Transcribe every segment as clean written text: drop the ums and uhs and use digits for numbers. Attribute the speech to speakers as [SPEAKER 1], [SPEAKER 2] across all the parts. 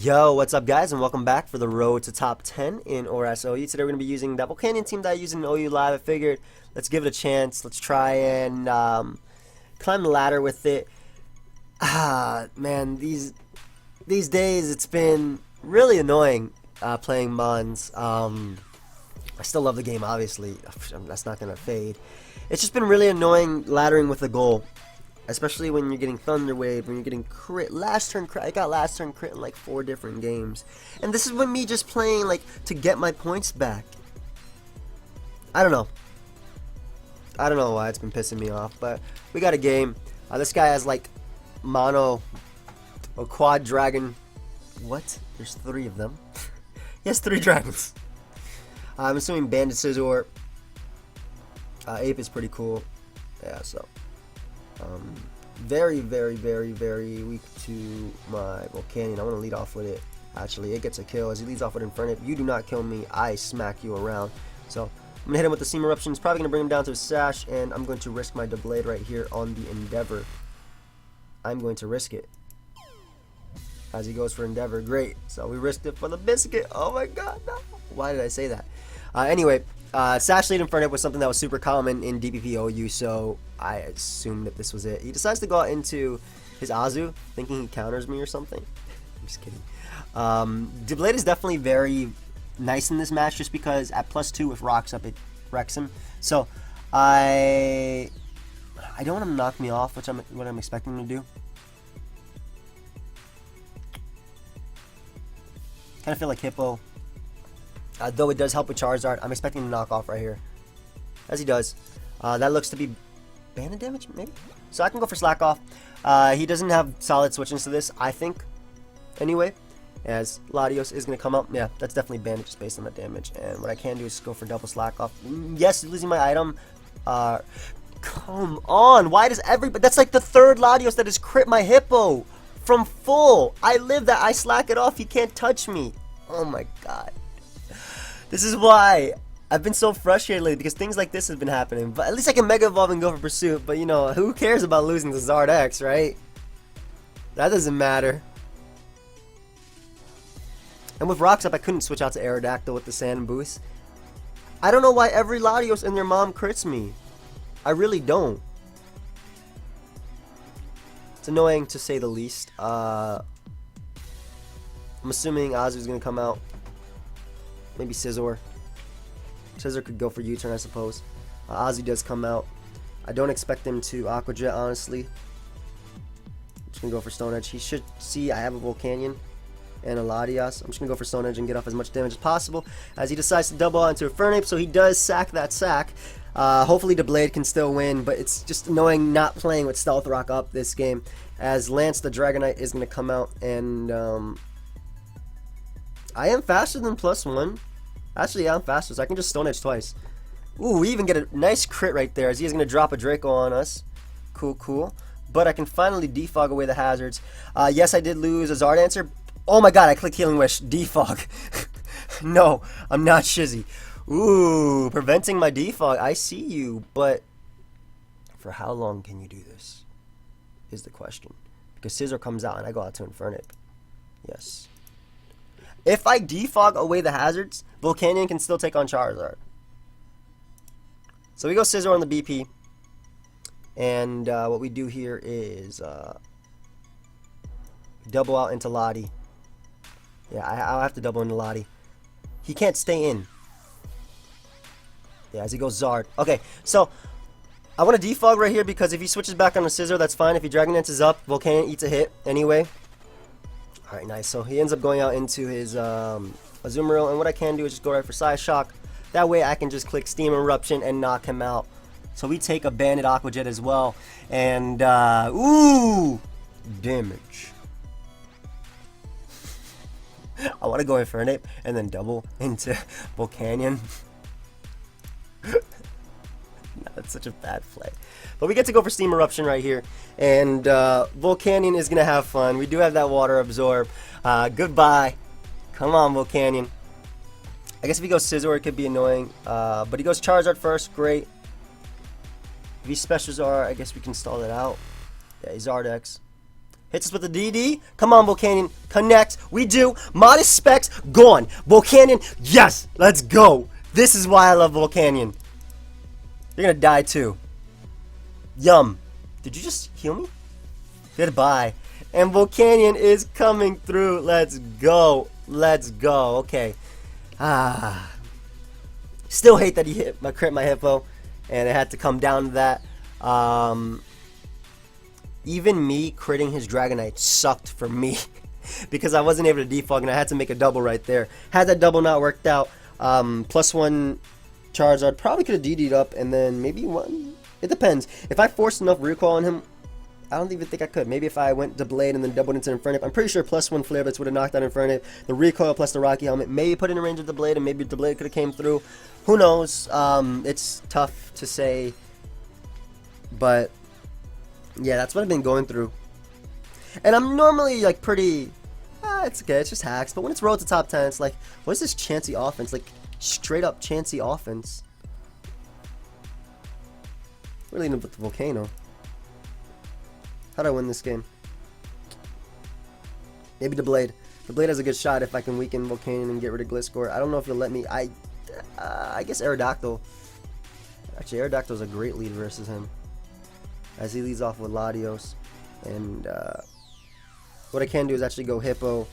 [SPEAKER 1] Yo, what's up guys, and welcome back for the road to top 10 in ORAS OU. Today we're going to be using that Volcanion team that I use in OU Live. I figured, let's give it a chance. Let's try and climb the ladder with it. Man, these days it's been really annoying playing Mons. I still love the game, obviously. That's not going to fade. It's just been really annoying laddering with a goal. Especially when you're getting Thunder Wave, when you're getting crit, last turn crit. I got last turn crit in like 4 different games. And this is with me just playing like to get my points back. I don't know. I don't know why it's been pissing me off, but we got a game. This guy has like mono or quad dragon. What? There's 3 of them. He has 3 dragons. I'm assuming Bandit Scizor. Ape is pretty cool. Yeah, so. Very weak to my Volcanion. I want to lead off with it. Actually, it gets a kill as he leads off with Infernape. You do not kill me, I smack you around. So I'm gonna hit him with the Steam Eruption. It's probably gonna bring him down to a sash, and I'm going to risk my Doublade right here on the Endeavor. I'm going to risk it as he goes for Endeavor. Great. So we risked it for the biscuit. Oh my god, no. Why did I say that? Anyway, Sash lead Infernape was something that was super common in DPP OU, so I assumed that this was it. He decides to go out into his Azu, thinking he counters me or something. I'm just kidding. Doublade is definitely very nice in this match, just because at +2 with rocks up, it wrecks him. So I don't want him to knock me off, which what I'm expecting him to do. Kind of feel like Hippo. Though it does help with Charizard, I'm expecting him to knock off right here. As he does. That looks to be bandit damage, maybe? So I can go for Slack Off. He doesn't have solid switch-ins to this, I think. Anyway, as Latios is going to come up. Yeah, that's definitely bandit just based on that damage. And what I can do is go for double Slack Off. Yes, losing my item. Come on. Why does everybody... That's like the 3rd Latios that has crit my Hippo from full. I live that. I slack it off. He can't touch me. Oh my god. This is why I've been so frustrated lately, because things like this have been happening. But at least I can Mega Evolve and go for Pursuit. But you know, who cares about losing to Zard X, right? That doesn't matter. And with Rocks up, I couldn't switch out to Aerodactyl with the Sand Boost. I don't know why every Latios and their mom crits me. I really don't. It's annoying to say the least. I'm assuming Azu's gonna come out. Maybe Scizor. Scizor could go for U-turn, I suppose. Ozzy does come out. I don't expect him to Aqua Jet, honestly. I'm just going to go for Stone Edge. He should see I have a Volcanion and a Latias. I'm just going to go for Stone Edge and get off as much damage as possible as he decides to double out into a Infernape, so he does sack that sack. Hopefully Doublade can still win, but it's just annoying not playing with Stealth Rock up this game, as Lance the Dragonite is going to come out, and I am faster than +1. Actually, yeah, I'm faster, so I can just Stone Edge twice. Ooh, we even get a nice crit right there, as he is going to drop a Draco on us. Cool, cool. But I can finally defog away the hazards. Yes, I did lose a Zard answer. Oh my god, I clicked Healing Wish. Defog. No, I'm not Shizzy. Ooh, preventing my defog. I see you, but for how long can you do this? Is the question. Because Scizor comes out and I go out to Infernape. Yes. If I defog away the hazards, Volcanion can still take on Charizard. So we go Scizor on the BP. And what we do here is double out into Lottie. Yeah, I'll have to double into Lottie. He can't stay in. Yeah, as he goes Zard. Okay, so I want to defog right here, because if he switches back on the Scizor, that's fine. If he Dragon Dances up, Volcanion eats a hit anyway. Alright, nice. So he ends up going out into his Azumarill, and what I can do is just go right for Psy Shock. That way I can just click Steam Eruption and knock him out. So we take a Bandit Aqua Jet as well. And, ooh! Damage. I want to go Infernape and then double into Volcanion. That's such a bad play. But we get to go for Steam Eruption right here. And Volcanion is going to have fun. We do have that Water Absorb. Goodbye. Come on, Volcanion. I guess if he goes Scizor, it could be annoying. But he goes Charizard first. Great. If he Special Zard, I guess we can stall it out. Yeah, he's Zardex. Hits us with the DD. Come on, Volcanion. Connect. We do. Modest specs. Gone. Volcanion. Yes. Let's go. This is why I love Volcanion. You're going to die too. Yum. Did you just heal me? Goodbye. And Volcanion is coming through. Let's go. Let's go. Okay. Still hate that he crit my Hippo. And it had to come down to that. Even me critting his Dragonite sucked for me. Because I wasn't able to defog and I had to make a double right there. Had that double not worked out, +1 Charizard probably could have DD'd up and then maybe one. It depends. If I forced enough recoil on him, I don't even think I could. Maybe if I went to Blade and then doubled into Infernape, I'm pretty sure +1 Flare Blitz would have knocked out Infernape. The recoil plus the Rocky Helmet maybe put in the range of the Blade, and maybe the Blade could have came through. Who knows? It's tough to say, but yeah, that's what I've been going through. And I'm normally like pretty, it's okay, it's just hacks. But when it's road to top 10, it's like, what is this Chansey offense? Like straight up Chansey offense. We're leading with the Volcano. How do I win this game? Maybe the Blade. The Blade has a good shot if I can weaken Volcanion and get rid of Gliscor. I don't know if you'll let me. I guess Aerodactyl. Actually, Aerodactyl's a great lead versus him, as he leads off with Latios. And what I can do is actually go Hippo,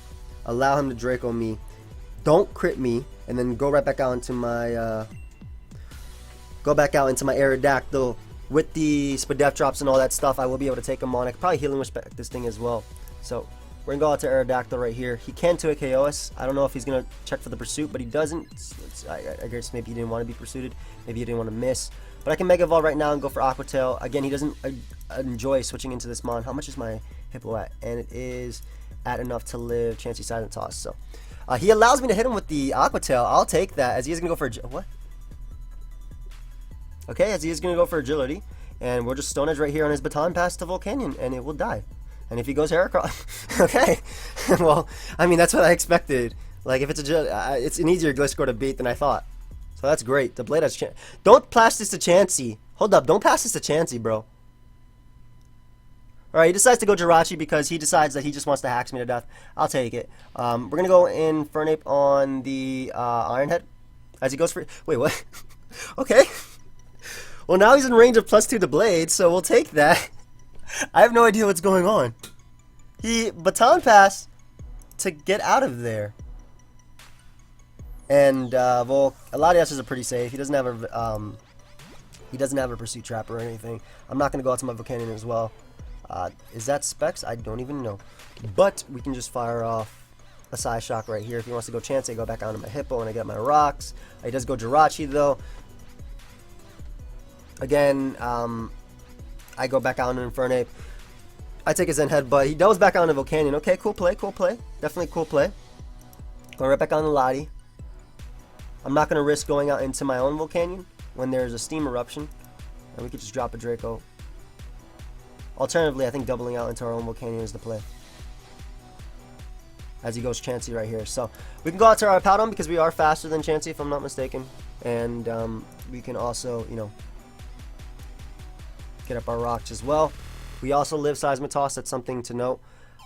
[SPEAKER 1] allow him to Draco me, don't crit me, and then go right back out into my Aerodactyl. With the Spadef drops and all that stuff, I will be able to take him on. I could probably Healing Respect this thing as well. So we're going to go out to Aerodactyl right here. He can 2 KO us. I don't know if he's going to check for the pursuit, but he doesn't. I guess maybe he didn't want to be pursuited. Maybe he didn't want to miss. But I can Mega Evolve right now and go for Aqua Tail. Again, he doesn't enjoy switching into this Mon. How much is my Hippo at? And it is at enough to live Chansey Silent Toss. So he allows me to hit him with the Aqua Tail. I'll take that, as he is going to go for... What? Okay, as he is going to go for Agility, and we'll just Stone Edge right here on his Baton Pass to Volcanion, and it will die. And if he goes Heracross, okay, well, I mean, that's what I expected. Like, if it's it's an easier Gliscor to beat than I thought. So that's great. The Blade has Don't pass this to Chansey. Hold up, don't pass this to Chansey, bro. Alright, he decides to go Jirachi because he decides that he just wants to hacks me to death. I'll take it. We're going to go Infernape on the Iron Head. As he goes for... Wait, what? Okay. Well, now he's in range of +2 to Blade, so we'll take that. I have no idea what's going on. He Baton Pass to get out of there. And Latias is pretty safe. He doesn't have a Pursuit Trap or anything. I'm not going to go out to my Volcanion as well. Is that Specs? I don't even know. But we can just fire off a Psy Shock right here. If he wants to go Chansey, go back onto my Hippo and I get my rocks. He does go Jirachi though. Again, I go back out on Infernape. I take his Zen Headbutt. He doubles back on the Volcanion. Okay, cool play, cool play. Definitely cool play. Going right back on the Lottie. I'm not going to risk going out into my own Volcanion when there's a Steam Eruption. And we could just drop a Draco. Alternatively, I think doubling out into our own Volcanion is the play. As he goes Chansey right here. So, we can go out to our Powdon because we are faster than Chansey if I'm not mistaken. And we can also, you know, get up our rocks as well. We also live Seismitoss. That's something to note.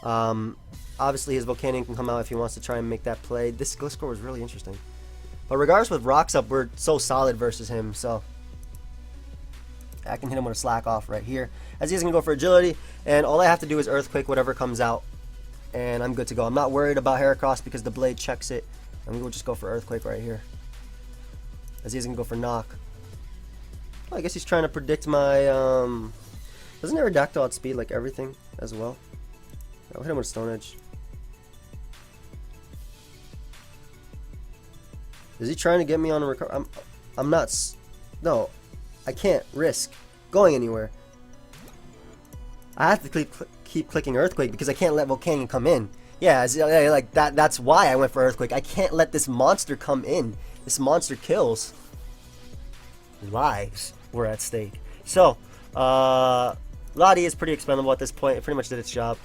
[SPEAKER 1] Obviously, his Volcanion can come out if he wants to try and make that play. This Gliscor was really interesting. But regardless, with rocks up, we're so solid versus him. So I can hit him with a Slack Off right here. As he's going to go for Agility. And all I have to do is Earthquake whatever comes out. And I'm good to go. I'm not worried about Heracross because the Blade checks it. And we will just go for Earthquake right here. As he's going to go for Knock. I guess he's trying to predict my, doesn't Aerodactyl outspeed like everything as well? I'll hit him with Stone Edge. Is he trying to get me on a recover? I'm not, no, I can't risk going anywhere. I have to keep clicking Earthquake because I can't let Volcanion come in. Yeah, like that's why I went for Earthquake. I can't let this monster come in. This monster kills. Lives were at stake. So, Lottie is pretty expendable at this point. It pretty much did its job.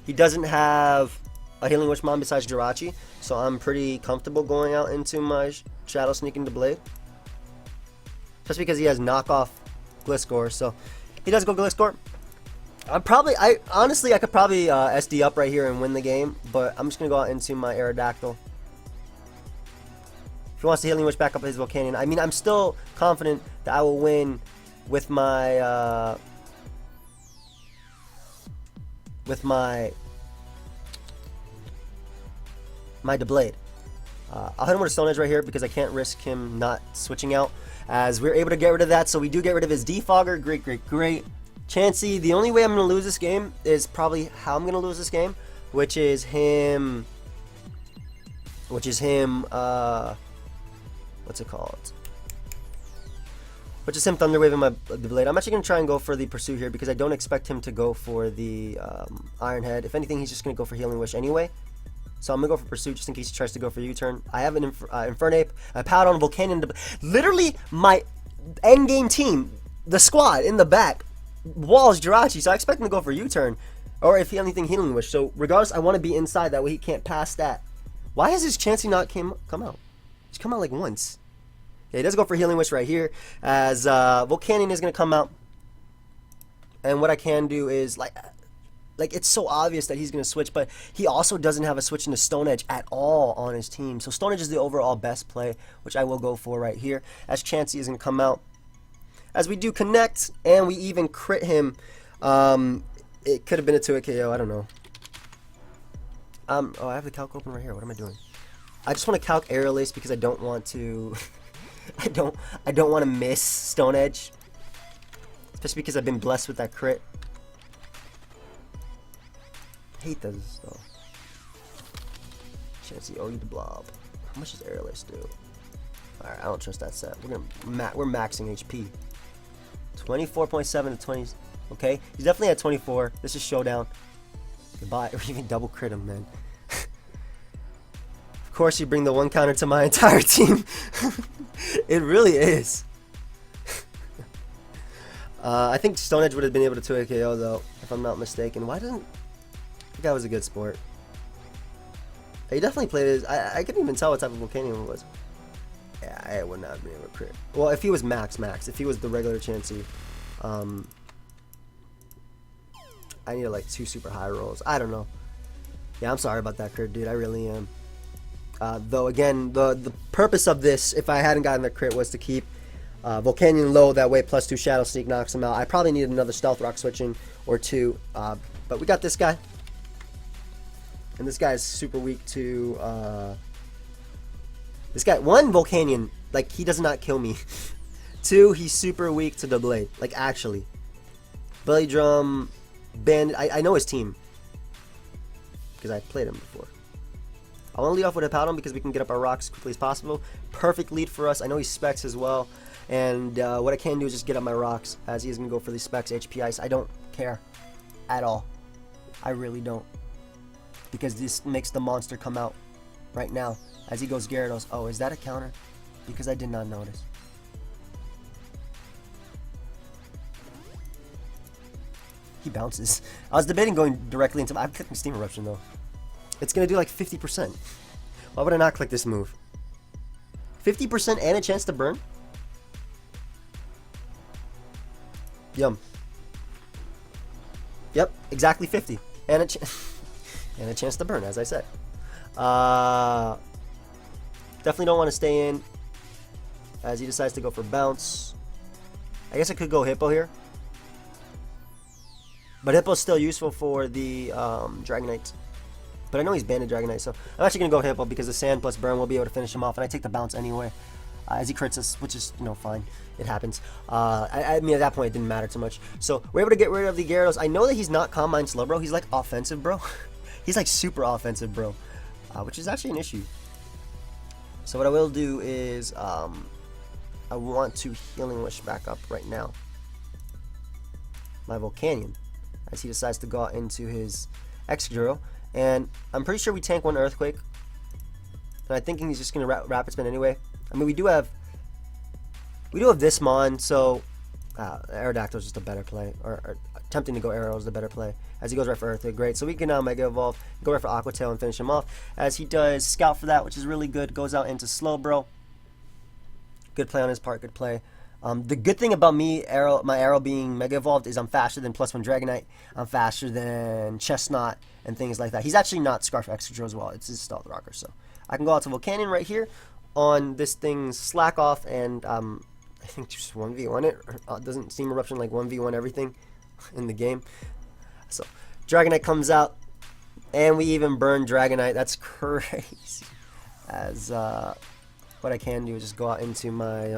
[SPEAKER 1] He doesn't have a Healing Wish Mon besides Jirachi, so I'm pretty comfortable going out into my Shadow Sneak into Blade. Just because he has knockoff Gliscor, so he does go Gliscor. Honestly, I could probably SD up right here and win the game, but I'm just gonna go out into my Aerodactyl. If he wants to Healing Wish back up his Volcanion, I mean, I'm still confident that I will win with my my Deblade. I'll hit him with a Stone Edge right here because I can't risk him not switching out, as we're able to get rid of that. So we do get rid of his Defogger. Great. Chansey, the only way I'm going to lose this game is probably how I'm going to lose this game, which is him, what's it called? Which is him Thunder Waving my Blade. I'm actually going to try and go for the Pursue here because I don't expect him to go for the Iron Head. If anything, he's just going to go for Healing Wish anyway. So I'm going to go for Pursuit just in case he tries to go for U-turn. I have an Infernape, a Powdon, Volcanion. Literally, my endgame team, the squad in the back, walls Jirachi. So I expect him to go for U-turn. Or if he anything, Healing Wish. So regardless, I want to be inside. That way he can't pass that. Why has his Chansey not come out? He's come out like once. Yeah, he does go for Healing Wish right here. As Volcanion is going to come out. And what I can do is, like it's so obvious that he's going to switch, but he also doesn't have a switch into Stone Edge at all on his team. So Stone Edge is the overall best play, which I will go for right here. As Chansey is going to come out. As we do connect, and we even crit him. It could have been a 2-hit KO, I don't know. Oh, I have the calc open right here. What am I doing? I just want to calc Aerial Ace because I don't want to... I don't want to miss Stone Edge. Especially because I've been blessed with that crit. Hate those though. Chansey, oh, you the blob. How much does Aerial Ace do? Alright, I don't trust that set. We're maxing HP. 24.7 to 20. Okay, he's definitely at 24. This is Showdown. Goodbye. Or even double crit him, man. Of course, you bring the one counter to my entire team. It really is. I think Stone Edge would have been able to 2-hit KO though, if I'm not mistaken. Why doesn't... The guy was a good sport. He definitely played his... I couldn't even tell what type of Volcanion it was. Yeah, I would not have been able to crit. Well, if he was max. If he was the regular Chansey, I needed like 2 super high rolls. I don't know. Yeah, I'm sorry about that crit, dude. I really am. Though, again, the purpose of this, if I hadn't gotten the crit, was to keep Volcanion low. That way, +2 Shadow Sneak knocks him out. I probably needed another Stealth Rock switching or 2. But we got this guy. And this guy is super weak to... This guy, 1, Volcanion, like, he does not kill me. 2, he's super weak to the Blade, like, actually. Belly Drum, Bandit, I know his team. Because I played him before. I want to lead off with a Powdon because we can get up our rocks as quickly as possible. Perfect lead for us. I know he specs as well. And what I can do is just get up my rocks as he is going to go for these specs, HP Ice. I don't care at all. I really don't. Because this makes the monster come out right now. As he goes Gyarados. Oh, is that a counter? Because I did not notice. He bounces. I was debating going directly into... I'm clicking Steam Eruption though. It's going to do like 50%. Why would I not click this move? 50% and a chance to burn? Yum. Yep, exactly 50. And a, and a chance to burn, as I said. Definitely don't want to stay in. As he decides to go for bounce. I guess I could go Hippo here. But Hippo's still useful for the Dragonite. But I know he's banded Dragonite, so I'm actually going to go Hippo because the Sand plus Burn will be able to finish him off. And I take the bounce anyway. As he crits us, which is, you know, fine. It happens. I mean, at that point, it didn't matter too much. So, we're able to get rid of the Gyarados. I know that he's not Calm Mind Slow, bro. He's, like, offensive, bro. He's, like, super offensive, bro. Which is actually an issue. So, what I will do is, I want to Healing Wish back up right now. My Volcanion. As he decides to go out into his Excadrill. And I'm pretty sure we tank 1 Earthquake. And I'm thinking he's just going to Rapid Spin anyway. I mean, we do have this Mon, so Aerodactyl is just a better play. Or attempting to go Aero is the better play. As he goes right for Earthquake, great. So we can now Mega Evolve, go right for Aqua Tail and finish him off. As he does Scout for that, which is really good. Goes out into Slowbro. Good play on his part, good play. The good thing about my arrow being Mega Evolved is I'm faster than +1 Dragonite. I'm faster than Chestnut and things like that. He's actually not Scarf Excadrill as well. It's his Stealth Rocker. So I can go out to Volcanion right here on this thing's Slack Off, and I think just 1v1 it. Doesn't Steam Eruption like 1v1 everything in the game? So Dragonite comes out, and we even burn Dragonite. That's crazy. As what I can do is just go out into my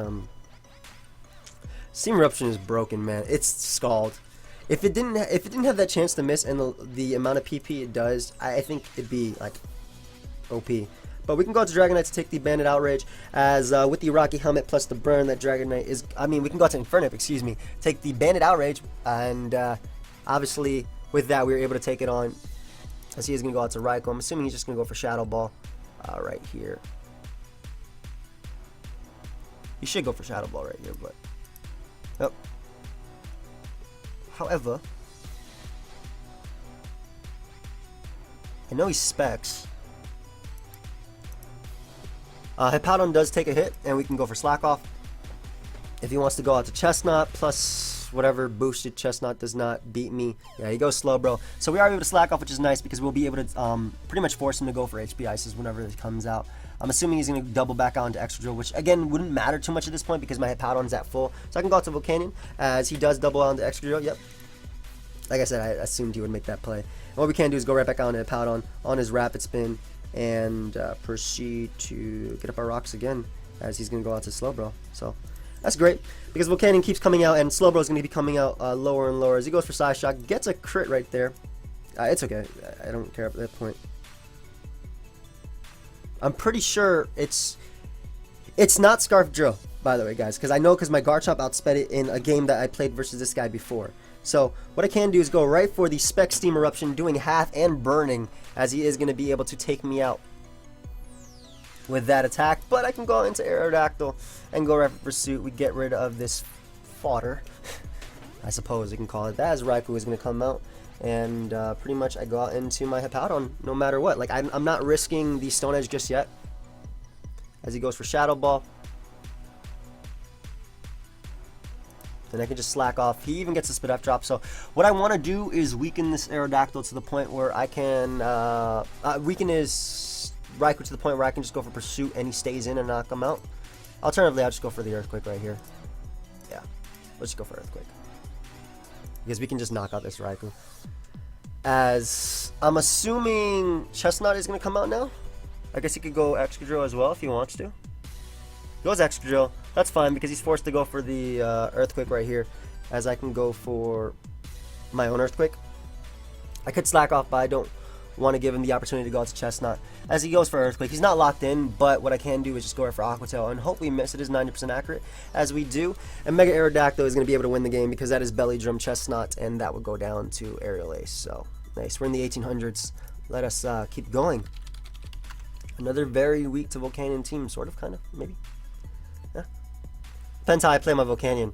[SPEAKER 1] Steam Eruption is broken, man. It's Scald. If it didn't have that chance to miss and the amount of PP it does, I think it'd be like OP. But we can go out to Dragonite to take the Bandit Outrage, as with the Rocky Helmet plus the burn that Dragonite is. I mean, we can go out to Infernape, excuse me, take the Bandit Outrage, and obviously with that we were able to take it on. As he is going to go out to Raikou. I'm assuming he's just going to go for Shadow Ball right here. He should go for Shadow Ball right here, but yep. However, I know he specs. Hippowdon does take a hit, and we can go for Slack Off. If he wants to go out to Chestnut, plus whatever boosted Chestnut does not beat me. Yeah, he goes Slowbro. So we are able to Slack Off, which is nice because we'll be able to pretty much force him to go for HP Ices whenever it comes out. I'm assuming he's going to double back on to Excadrill, which again wouldn't matter too much at this point because my Hippowdon's at full. So I can go out to Volcanion as he does double on to Excadrill. Yep. Like I said, I assumed he would make that play. And what we can do is go right back on to Hippowdon on his Rapid Spin and proceed to get up our rocks again as he's going to go out to Slowbro. So that's great because Volcanion keeps coming out and Slowbro is going to be coming out lower and lower as he goes for Side Shock. Gets a crit right there. It's okay. I don't care at that point. I'm pretty sure it's not Scarf Drill, by the way, guys, because I know because my Garchomp outsped it in a game that I played versus this guy before. So what I can do is go right for the Spec Steam Eruption, doing half and burning, as he is going to be able to take me out with that attack. But I can go into Aerodactyl and go right for Pursuit. We get rid of this fodder, I suppose you can call it that, as Raikou is going to come out. And pretty much I go out into my Hippowdon no matter what. Like I'm not risking the Stone Edge just yet, as he goes for Shadow Ball. And I can just Slack Off. He even gets a Spit F drop. So what I want to do is weaken this Aerodactyl to the point where I can weaken his Raikou to the point where I can just go for Pursuit and he stays in and knock him out. Alternatively, I'll just go for the Earthquake right here. Yeah, let's just go for Earthquake because we can just knock out this Raikou. As I'm assuming Chestnut is going to come out now. I guess he could go Excadrill as well if he wants to. Goes Excadrill. That's fine because he's forced to go for the Earthquake right here, as I can go for my own Earthquake. I could Slack Off, but I don't want to give him the opportunity to go out to Chestnut. As he goes for Earthquake, he's not locked in, but what I can do is just go right for Aqua Tail and hope we miss. It is 90% accurate, as we do. And Mega Aerodactyl is going to be able to win the game because that is Belly Drum Chestnut, and that would go down to Aerial Ace. So nice. We're in the 1800s. Let us keep going. Another very weak to Volcanion team, sort of, kind of, maybe. Yeah. Depends how I play my Volcanion.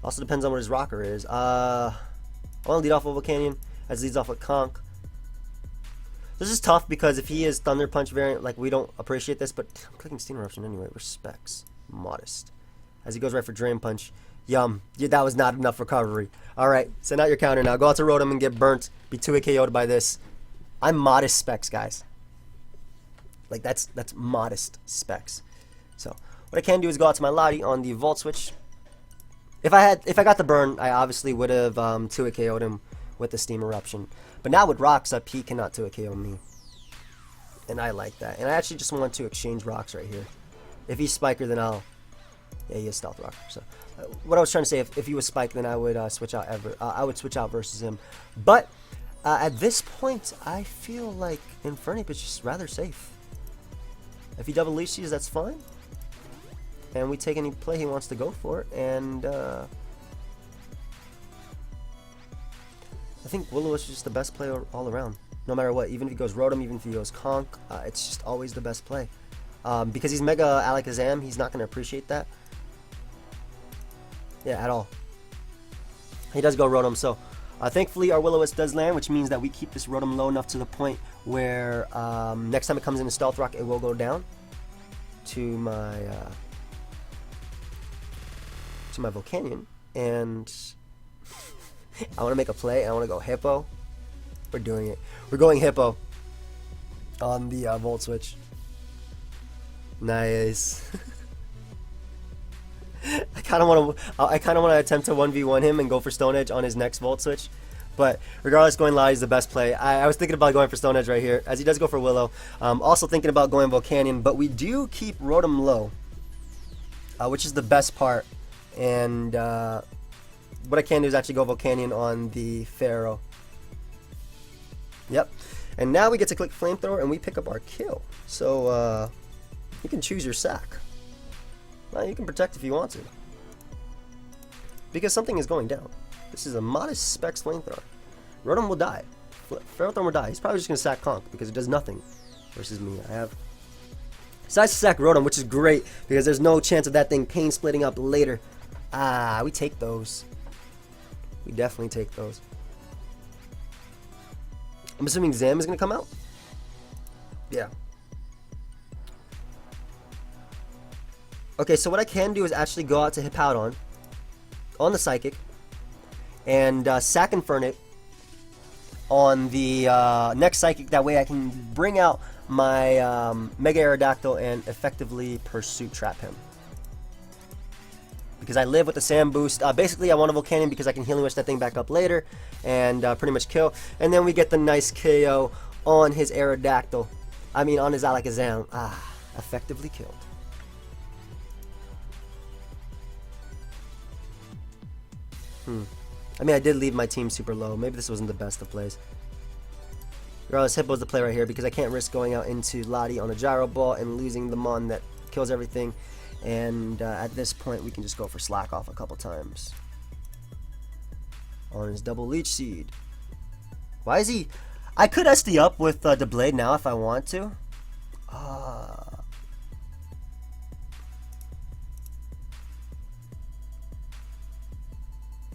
[SPEAKER 1] Also depends on what his rocker is. I want to lead off with Volcanion, as leads off with Conk. This is tough because if he is Thunder Punch variant, like, we don't appreciate this, but I'm clicking Steam Eruption anyway. Respects. Modest. As he goes right for Drain Punch. Yum. Yeah, that was not enough recovery. Alright, send out your counter now. Go out to Rotom and get burnt. Be 2-hit KO'd by this. I'm modest specs, guys. Like, that's modest specs. So what I can do is go out to my Lottie on the Volt Switch. If I got the burn, I obviously would have 2-hit KO'd him with the Steam Eruption. But now with rocks up, he cannot 2-hit KO me. And I like that. And I actually just want to exchange rocks right here. If he's Spiker, then I'll... Yeah, he is Stealth Rocker. So what I was trying to say, if he was Spike, then I would switch out I would switch out versus him. But at this point, I feel like Infernape is just rather safe. If he double leashes, that's fine. And we take any play he wants to go for it. And I think Will-O-Wisp is just the best play all around. No matter what, even if he goes Rotom, even if he goes Conk, it's just always the best play. Because he's Mega Alakazam, he's not going to appreciate that. Yeah, at all. He does go Rotom, so thankfully our Will-O-Wisp does land, which means that we keep this Rotom low enough to the point where next time it comes into Stealth Rock, it will go down to my to my Volcanion, and I want to make a play, and I want to go Hippo. We're doing it. We're going Hippo on the Volt Switch. Nice. I kind of want to attempt to 1v1 him and go for Stone Edge on his next Volt Switch. But regardless, going Lottie is the best play. I was thinking about going for Stone Edge right here, as he does go for Willow. Also thinking about going Volcanion, but we do keep Rotom low, which is the best part. And what I can do is actually go Volcanion on the Pharaoh. Yep. And now we get to click Flamethrower, and we pick up our kill. So you can choose your sack. Well, you can protect if you want to, because something is going down. This is a modest specs Flamethrower. Rotom will die. Ferrothorn will die. He's probably just going to sack Conk because it does nothing versus me. I have decides to sack Rotom, which is great because there's no chance of that thing pain splitting up later. We take those. We definitely take those. I'm assuming Zam is going to come out? Yeah. Okay, so what I can do is actually go out to Hippowdon on the Psychic and sack Infernape on the next Psychic. That way I can bring out my Mega Aerodactyl and effectively Pursuit Trap him. Because I live with the Sand Boost. Basically, I want a Volcanion because I can Healing Wish that thing back up later and pretty much kill. And then we get the nice KO on his Aerodactyl. I mean, on his Alakazam. Effectively killed. I mean, I did leave my team super low. Maybe this wasn't the best of plays. Regardless, Hippo's the play right here because I can't risk going out into Lottie on a Gyro Ball and losing the Mon that kills everything. And at this point, we can just go for Slack Off a couple times. On his double Leech Seed. Why is he... I could SD up with the Blade now if I want to.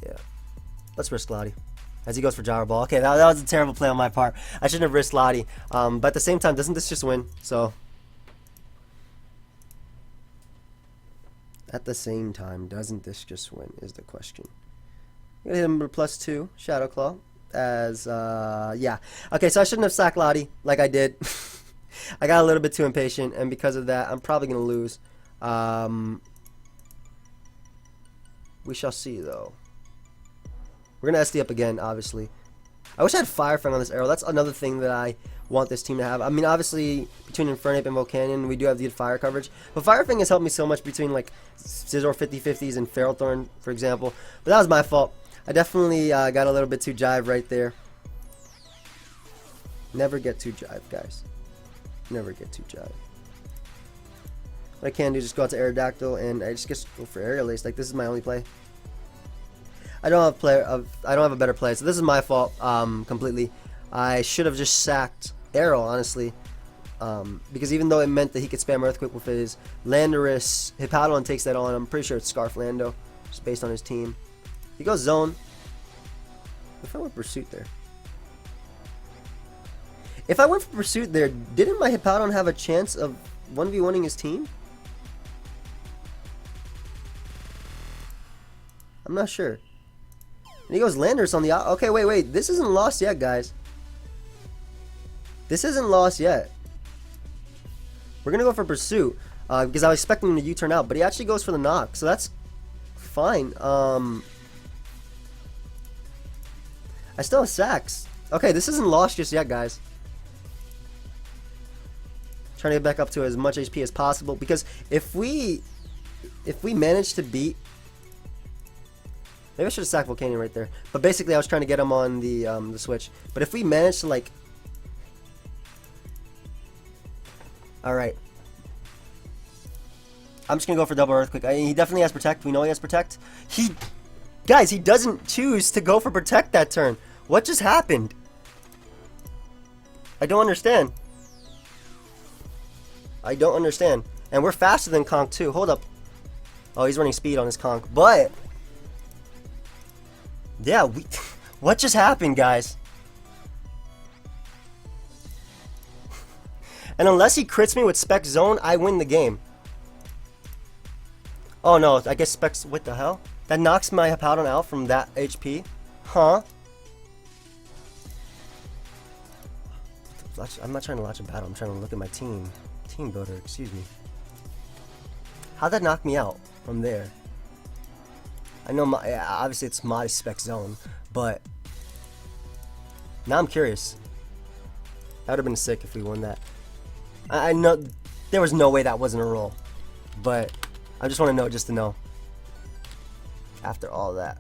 [SPEAKER 1] Yeah. Let's risk Lottie. As he goes for Gyro Ball. Okay, that was a terrible play on my part. I shouldn't have risked Lottie. But at the same time, doesn't this just win? So... At the same time, doesn't this just win is the question. I'm going to hit him with +2, Shadow Claw. As, yeah. Okay, so I shouldn't have sacked Lottie like I did. I got a little bit too impatient, and because of that, I'm probably going to lose. We shall see, though. We're going to SD up again, obviously. I wish I had Fire Fang on this arrow. That's another thing that I want this team to have. I mean, obviously, between Infernape and Volcanion, we do have the fire coverage. But Fire Fang has helped me so much between, like, Scizor 50-50s and Ferrothorn, for example. But that was my fault. I definitely got a little bit too jive right there. Never get too jive, guys. Never get too jive. What I can do is just go out to Aerodactyl, and I just go for Aerial Ace. Like, this is my only play. I don't have a better play, so this is my fault completely. I should have just sacked Arrow, honestly, because even though it meant that he could spam Earthquake with his Landorus, Hippowdon takes that on. I'm pretty sure it's Scarf Lando, just based on his team. He goes Zone. If I went Pursuit there, didn't my Hippowdon have a chance of 1v1ing his team? I'm not sure. And he goes Landorus on the... Okay, wait. This isn't lost yet, guys. This isn't lost yet. We're going to go for Pursuit. Because I was expecting him to U-turn out. But he actually goes for the knock. So that's fine. I still have Sacks. Okay, this isn't lost just yet, guys. Trying to get back up to as much HP as possible. Because if we manage to beat... Maybe I should have sacked Volcanion right there. But basically, I was trying to get him on the Switch. But if we manage to, like... Alright. I'm just going to go for double Earthquake. He definitely has Protect. We know he has Protect. Guys, he doesn't choose to go for Protect that turn. What just happened? I don't understand. I don't understand. And we're faster than Conk, too. Hold up. Oh, he's running speed on his Conk. But... yeah, what just happened, guys? And unless he crits me with Spec Zone, I win the game. Oh no, I guess Specs... what the hell? That knocks my Hippowdon out from that HP? Huh? I'm not trying to launch a battle. I'm trying to look at my team. Team builder, excuse me. How'd that knock me out from there? I know obviously it's modest spec zone, but now I'm curious. That would have been sick if we won that. I know there was no way that wasn't a roll, but I just want to know just to know. After all that,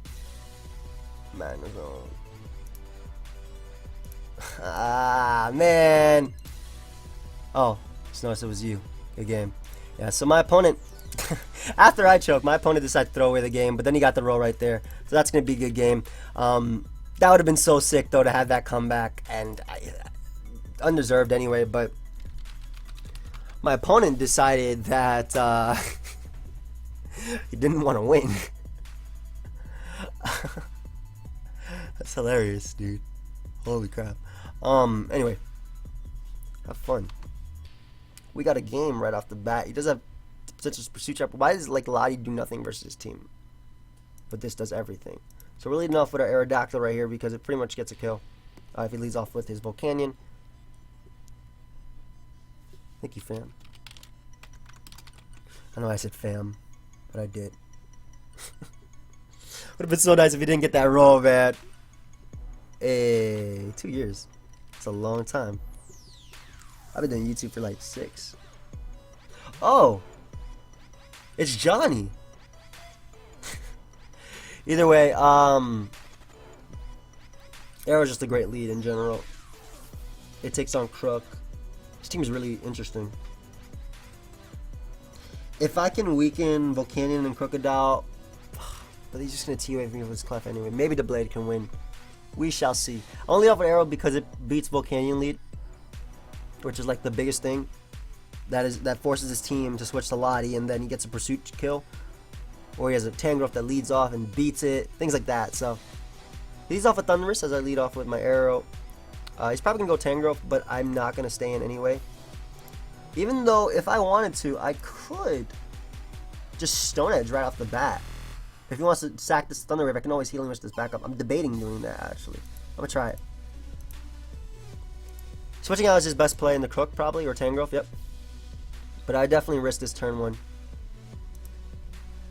[SPEAKER 1] man, man. Oh, just noticed it was you. Good game. Yeah, so my opponent, after I choked, my opponent decided to throw away the game, but then he got the roll right there. So that's going to be a good game. That would have been so sick, though, to have that comeback, and undeserved anyway, but my opponent decided that he didn't want to win. That's hilarious, dude. Holy crap. Anyway, have fun. We got a game right off the bat. He does have potential pursuit trap. Why does like Lottie do nothing versus his team? But this does everything. So we're leading off with our Aerodactyl right here because it pretty much gets a kill. If he leads off with his Volcanion. Thank you, fam. I know I said fam, but I did. Would have been so nice if he didn't get that roll, man. Hey, 2 years. It's a long time. I've been doing YouTube for like 6. Oh, it's Johnny. Either way, Arrow's just a great lead in general. It takes on Crook. This team is really interesting. If I can weaken Volcanion and Crocodile, but he's just going to T-Wave me with his Clef anyway. Maybe the Blade can win. We shall see. I only offer Arrow because it beats Volcanion lead, which is like the biggest thing. That forces his team to switch to Lottie, and then he gets a pursuit kill. Or he has a Tangrowth that leads off and beats it. Things like that. So he leads off with Thundurus as I lead off with my Arrow. He's probably going to go Tangrowth, but I'm not going to stay in anyway. Even though if I wanted to, I could just Stone Edge right off the bat. If he wants to sack this Thunder Wave, I can always Healing Wish this back up. I'm debating doing that, actually. I'm going to try it. Switching out is his best play in the Crook, probably, or Tangrowth, yep. But I definitely risk this turn 1.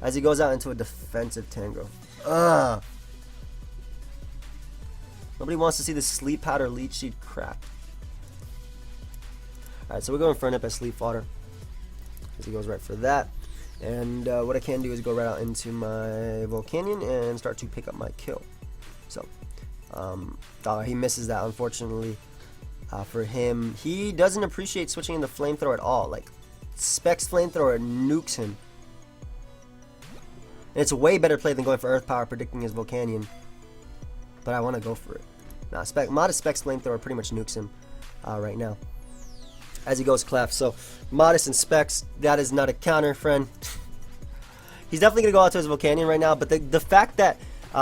[SPEAKER 1] As he goes out into a defensive Tangrowth. Ugh. Nobody wants to see this Sleep Powder Leech Seed crap. Alright, so we're going for an Nip Sleep Water. As he goes right for that. And what I can do is go right out into my Volcanion and start to pick up my kill. So, he misses that, unfortunately. For him, he doesn't appreciate switching into Flamethrower at all. Like, Specs Flamethrower nukes him. And it's a way better play than going for Earth Power, predicting his Volcanion. But I want to go for it. Nah, Modest Specs Flamethrower pretty much nukes him right now. As he goes Clef. So, Modest and Specs, that is not a counter, friend. He's definitely going to go out to his Volcanion right now. But the fact that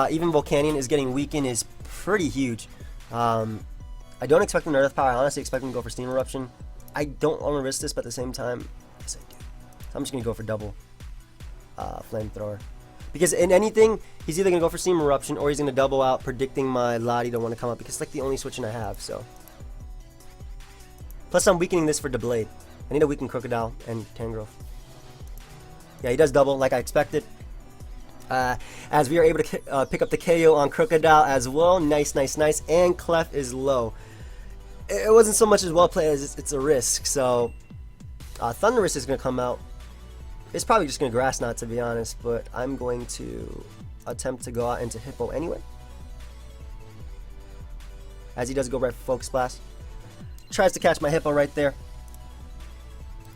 [SPEAKER 1] even Volcanion is getting weakened is pretty huge. I don't expect him to Earth Power. I honestly expect him to go for Steam Eruption. I don't want to risk this, but at the same time, yes I do. So I'm just going to go for double Flamethrower. Because in anything, he's either going to go for Steam Eruption or he's going to double out, predicting my Lottie to want to come up. Because it's like the only switching I have, so. Plus I'm weakening this for the Blade. I need to weaken Crocodile and Tangrowth. Yeah, he does double like I expected. As we are able to pick up the KO on Crocodile as well. Nice, nice, nice. And Clef is low. It wasn't so much as well played as it's a risk. So Thundurus is going to come out. It's probably just going to Grass Knot, to be honest. But I'm going to attempt to go out into Hippo anyway. As he does go right for Focus Blast. Tries to catch my Hippo right there.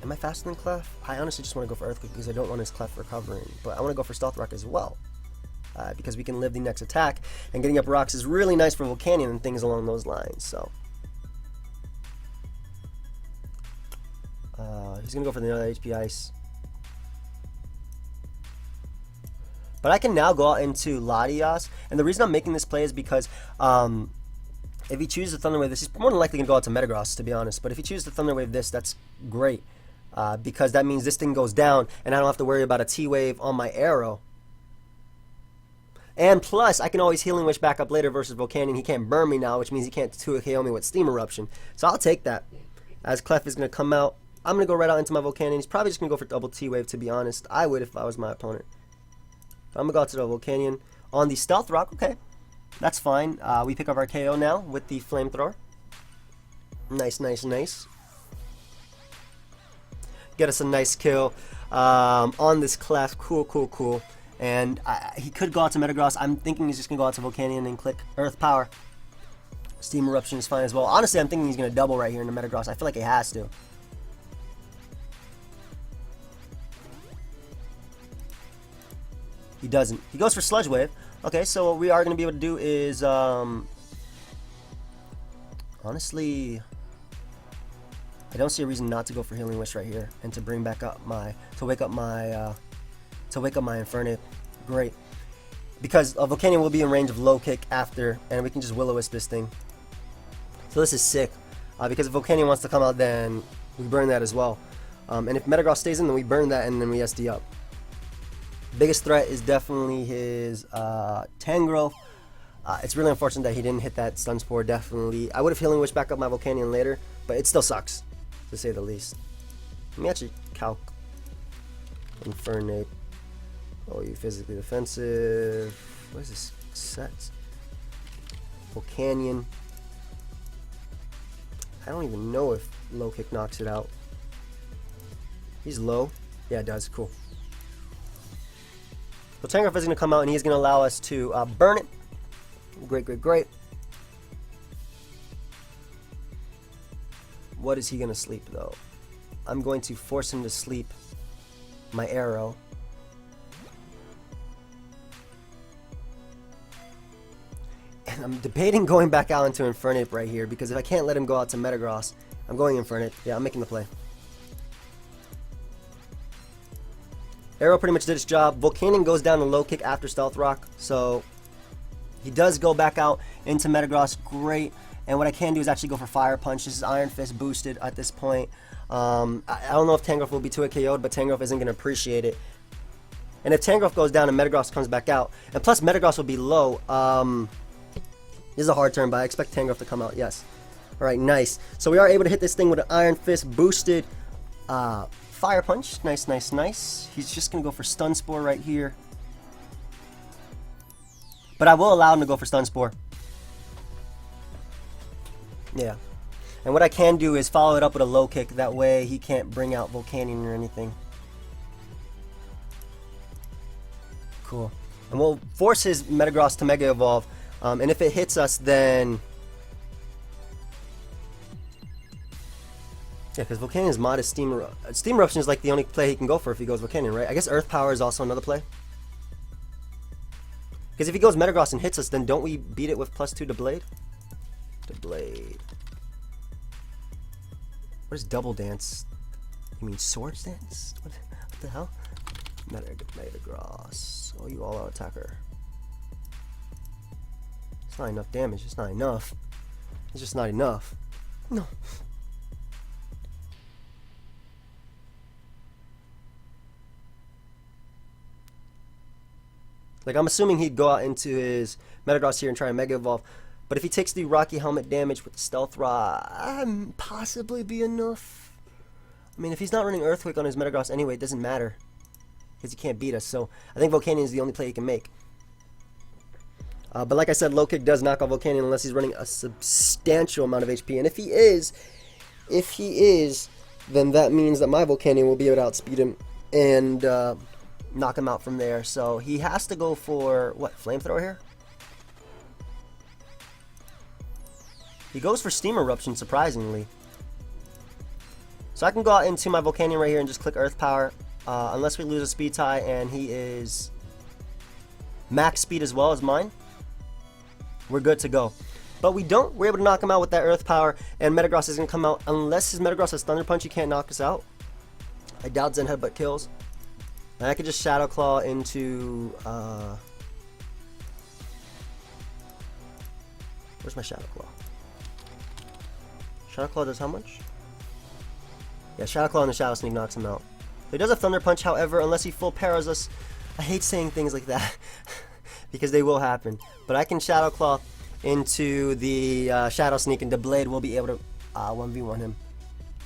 [SPEAKER 1] Am I faster than Clef? I honestly just want to go for Earthquake because I don't want his Clef recovering. But I want to go for Stealth Rock as well. Because we can live the next attack. And getting up rocks is really nice for Volcanion and things along those lines. So he's going to go for the other HP Ice. But I can now go out into Latias. And the reason I'm making this play is because if he chooses to Thunder Wave this, he's more than likely going to go out to Metagross, to be honest. But if he chooses to Thunder Wave this, that's great. Because that means this thing goes down, and I don't have to worry about a T-Wave on my Arrow. And plus, I can always Healing Wish back up later versus Volcanion. He can't burn me now, which means he can't 2-KO me with Steam Eruption. So I'll take that. As Clef is going to come out, I'm going to go right out into my Volcanion. He's probably just going to go for double T-Wave, to be honest. I would if I was my opponent. I'm going to go out to the Volcanion on the Stealth Rock. Okay, that's fine. We pick up our KO now with the Flamethrower. Nice, nice, nice. Get us a nice kill on this Clef. Cool, cool, cool. And he could go out to Metagross. I'm thinking he's just going to go out to Volcanion and click Earth Power. Steam Eruption is fine as well. Honestly, I'm thinking he's going to double right here in the Metagross. I feel like he has to. He doesn't. He goes for Sludge Wave. Okay, so what we are going to be able to do is, honestly, I don't see a reason not to go for Healing Wish right here and to bring back up my, to wake up my Infernape. Great. Because Volcanion will be in range of Low Kick after, and we can just Will-O-Wisp this thing. So this is sick. Because if Volcanion wants to come out, then we burn that as well. And if Metagross stays in, then we burn that and then we SD up. Biggest threat is definitely his Tangrowth. It's really unfortunate that he didn't hit that Stun Spore, definitely. I would have Healing Wish back up my Volcanion later, but it still sucks, to say the least. Let me actually calc Infernape. Oh, you physically defensive. What is this set? Volcanion. I don't even know if Low Kick knocks it out. He's low. Yeah, it does. Cool. So Tangrowth is going to come out and he's going to allow us to burn it. Great, great, great. What is he going to sleep though? I'm going to force him to sleep my arrow. And I'm debating going back out into Infernape right here because if I can't let him go out to Metagross, I'm going Infernape. Yeah, I'm making the play. Arrow pretty much did its job. Volcanion goes down to Low Kick after Stealth Rock, so he does go back out into Metagross. Great. And what I can do is actually go for Fire Punch. This is Iron Fist boosted at this point. I don't know if Tangrowth will be 2-KO'd, but Tangrowth isn't going to appreciate it. And if Tangrowth goes down and Metagross comes back out, and plus Metagross will be low, this is a hard turn, but I expect Tangrowth to come out, yes. Alright, nice. So we are able to hit this thing with an Iron Fist boosted Fire Punch. Nice, nice, nice. He's just going to go for Stun Spore right here. But I will allow him to go for Stun Spore. Yeah. And what I can do is follow it up with a Low Kick. That way he can't bring out Volcanion or anything. Cool. And we'll force his Metagross to Mega Evolve. And if it hits us, then... Yeah, because Volcanion's mod is Steam Eruption. Steam Eruption is like the only play he can go for if he goes Volcanion, right? I guess Earth Power is also another play. Because if he goes Metagross and hits us, then don't we beat it with +2 to Blade? To Blade. What is Double Dance? You mean Swords Dance? What the hell? Metagross. Oh, you all-out attacker. It's not enough damage. It's not enough. It's just not enough. No. Like, I'm assuming he'd go out into his Metagross here and try and Mega Evolve. But if he takes the Rocky Helmet damage with the Stealth Rod, possibly be enough. I mean, if he's not running Earthquake on his Metagross anyway, it doesn't matter. Because he can't beat us. So, I think Volcanion is the only play he can make. But like I said, Low Kick does knock out Volcanion unless he's running a substantial amount of HP. And if he is, then that means that my Volcanion will be able to outspeed him and knock him out from there. So he has to go for, what, Flamethrower here? He goes for Steam Eruption, surprisingly. So I can go out into my Volcanion right here and just click Earth Power. Unless we lose a speed tie and he is max speed as well as mine. We're good to go. But we don't. We're able to knock him out with that Earth Power. And Metagross is going to come out. Unless his Metagross has Thunder Punch, he can't knock us out. I doubt Zen Headbutt kills. And I could just Shadow Claw into... where's my Shadow Claw? Shadow Claw does how much? Yeah, Shadow Claw and the Shadow Sneak knocks him out. He does a Thunder Punch, however, unless he full paras us. I hate saying things like that. because they will happen. But I can Shadow Claw into the Shadow Sneak, and the Blade will be able to 1v1 him.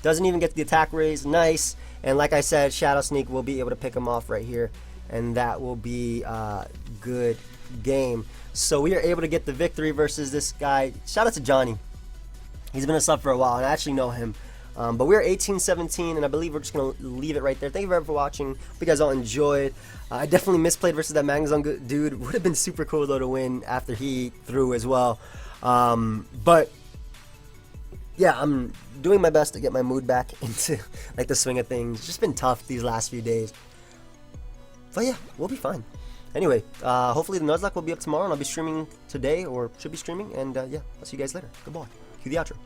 [SPEAKER 1] Doesn't even get the attack raise. Nice. And like I said, Shadow Sneak will be able to pick him off right here, and that will be a good game. So we are able to get the victory versus this guy. Shout out to Johnny. He's been a sub for a while, and I actually know him. But we're 18-17, and I believe we're just going to leave it right there. Thank you very much for watching. Hope you guys all enjoyed. I definitely misplayed versus that Magnezone dude. Would have been super cool, though, to win after he threw as well. But yeah, I'm doing my best to get my mood back into like the swing of things. It's just been tough these last few days. But yeah, we'll be fine. Anyway, hopefully the Nuzlocke will be up tomorrow, and I'll be streaming today, or should be streaming. And yeah, I'll see you guys later. Goodbye. Cue the outro.